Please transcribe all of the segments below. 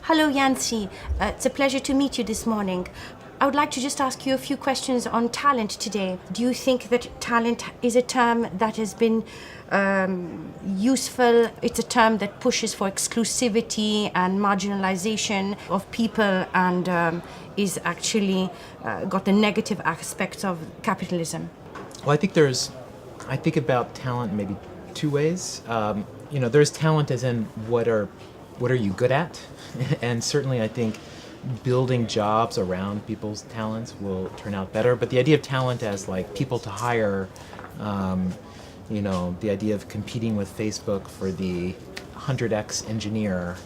Hello, Yancey. It's a pleasure to meet you this morning. I would like to just ask you a few questions on talent today. Do you think that talent is a term that has been useful? It's a term that pushes for exclusivity and marginalization of people and is actually got the negative aspects of capitalism. Well, I think about talent maybe two ways. There's talent as in what are you good at, and certainly I think building jobs around people's talents will turn out better. But the idea of talent as like people to hire, the idea of competing with Facebook for the 100x engineer,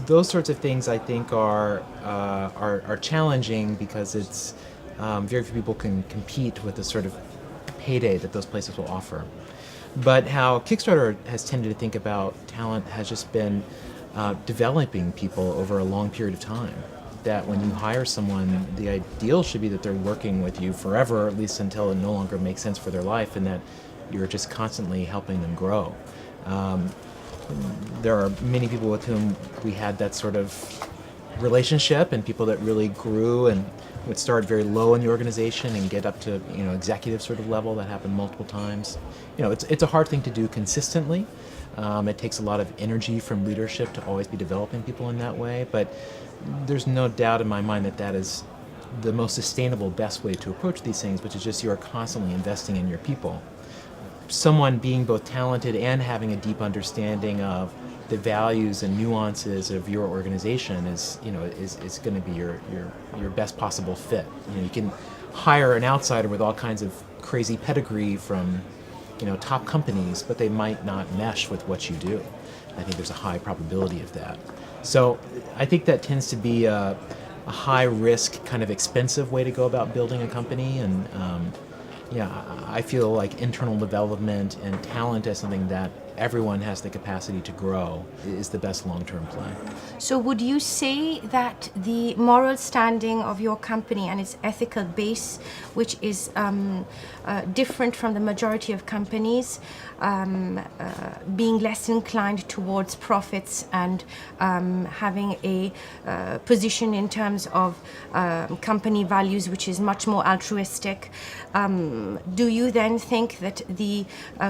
those sorts of things I think are challenging because it's very few people can compete with the sort of payday that those places will offer. But how Kickstarter has tended to think about talent has just been developing people over a long period of time. That when you hire someone, the ideal should be that they're working with you forever, at least until it no longer makes sense for their life, and that you're just constantly helping them grow. There are many people with whom we had that sort of relationship, and people that really grew and would start very low in the organization and get up to executive sort of level. That happened multiple times. It's a hard thing to do consistently. It takes a lot of energy from leadership to always be developing people in that way, but there's no doubt in my mind that that is the most sustainable, best way to approach these things, which is just you're constantly investing in your people. Someone being both talented and having a deep understanding of the values and nuances of your organization is going to be your best possible fit. You can hire an outsider with all kinds of crazy pedigree from top companies, but they might not mesh with what you do. I think there's a high probability of that. So I think that tends to be a high risk, kind of expensive way to go about building a company. And I feel like internal development and talent as something that everyone has the capacity to grow is the best long-term play. So would you say that the moral standing of your company and its ethical base, which is different from the majority of companies, being less inclined towards profits and having a position in terms of company values which is much more altruistic, do you then think that the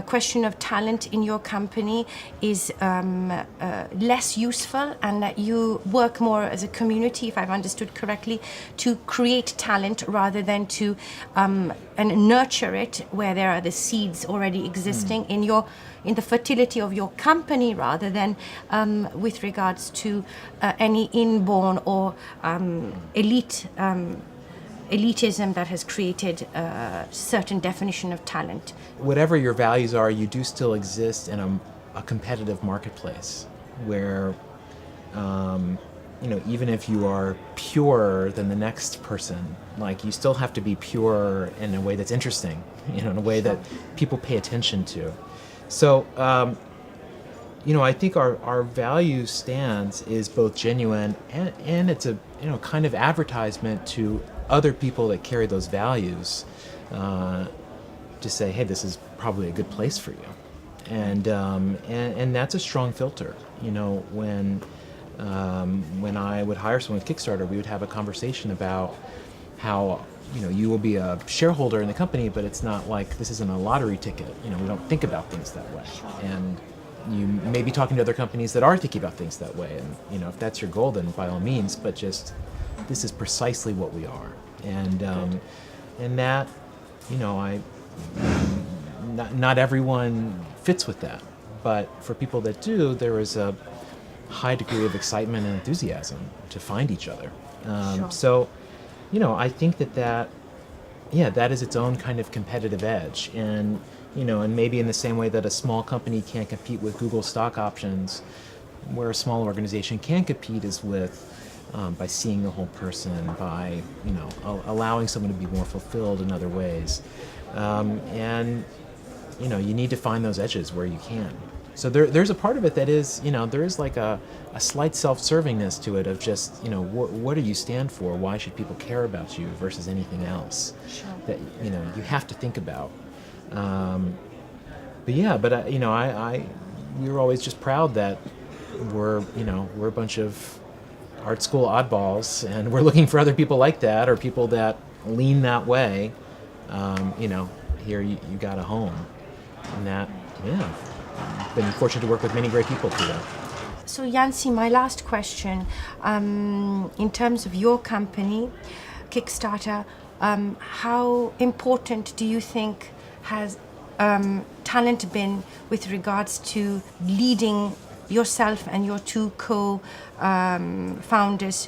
question of talent in your company is less useful, and that you work more as a community, if I've understood correctly, to create talent rather than to and nurture it where there are the seeds already existing in the fertility of your company, rather than with regards to any inborn or elitism that has created a certain definition of talent? Whatever your values are, you do still exist in a competitive marketplace where, even if you are purer than the next person, like you still have to be pure in a way that's interesting, in a way that people pay attention to. So, I think our value stance is both genuine and it's a kind of advertisement to other people that carry those values, to say, hey, this is probably a good place for you, and that's a strong filter. When I would hire someone with Kickstarter, we would have a conversation about how you will be a shareholder in the company, but it's not like this isn't a lottery ticket. We don't think about things that way, and you may be talking to other companies that are thinking about things that way, and if that's your goal, then by all means. But just this is precisely what we are, and that not everyone fits with that, but for people that do, there is a high degree of excitement and enthusiasm to find each other. So, I think that is its own kind of competitive edge, and maybe in the same way that a small company can't compete with Google stock options, where a small organization can compete is with by seeing the whole person, by allowing someone to be more fulfilled in other ways, and you need to find those edges where you can. So there's a part of it that is, there is like a slight self-servingness to it of just, what do you stand for? Why should people care about you versus anything else that, you have to think about. We were always just proud that we're a bunch of art school oddballs, and we're looking for other people like that, or people that lean that way. Here you got a home, and that, been fortunate to work with many great people through that. So Yancey, my last question, in terms of your company, Kickstarter, how important do you think has talent been with regards to leading yourself and your two co-founders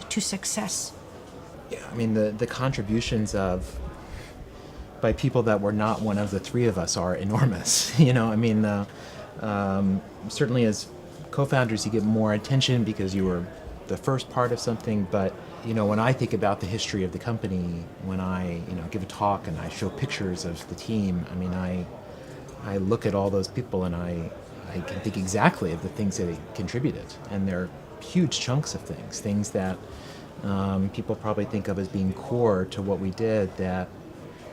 to success? Yeah, I mean, the contributions by people that were not one of the three of us are enormous. Certainly as co-founders, you get more attention because you were the first part of something. But when I think about the history of the company, when I give a talk and I show pictures of the team, I mean, I look at all those people and I can think exactly of the things that they contributed, and they're huge chunks of things that people probably think of as being core to what we did. That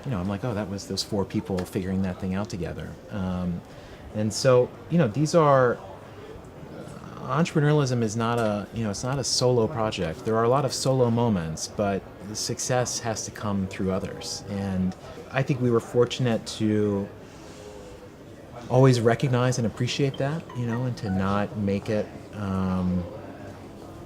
I'm like, oh, that was those four people figuring that thing out together. And so these are. Entrepreneurialism is not it's not a solo project. There are a lot of solo moments, but the success has to come through others. And I think we were fortunate to always recognize and appreciate that, and to not make it, I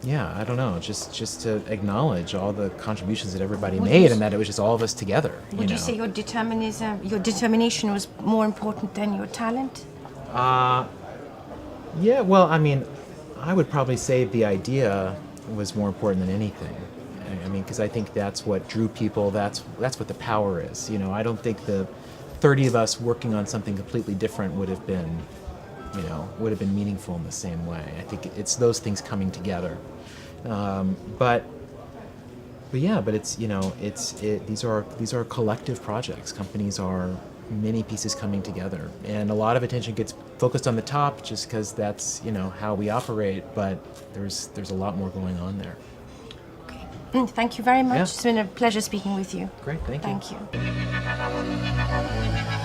don't know, just to acknowledge all the contributions that everybody made, and that it was just all of us together. Would you say your determination was more important than your talent? Yeah, well, I mean, I would probably say the idea was more important than anything. I mean, because I think that's what drew people. That's what the power is. I don't think the 30 of us working on something completely different would have been meaningful in the same way. I think it's those things coming together. But it's these are collective projects. Companies are many pieces coming together, and a lot of attention gets focused on the top just because that's how we operate, but there's a lot more going on there. Okay. Thank you very much. Yeah. It's been a pleasure speaking with you. Great, thank you. Thank you.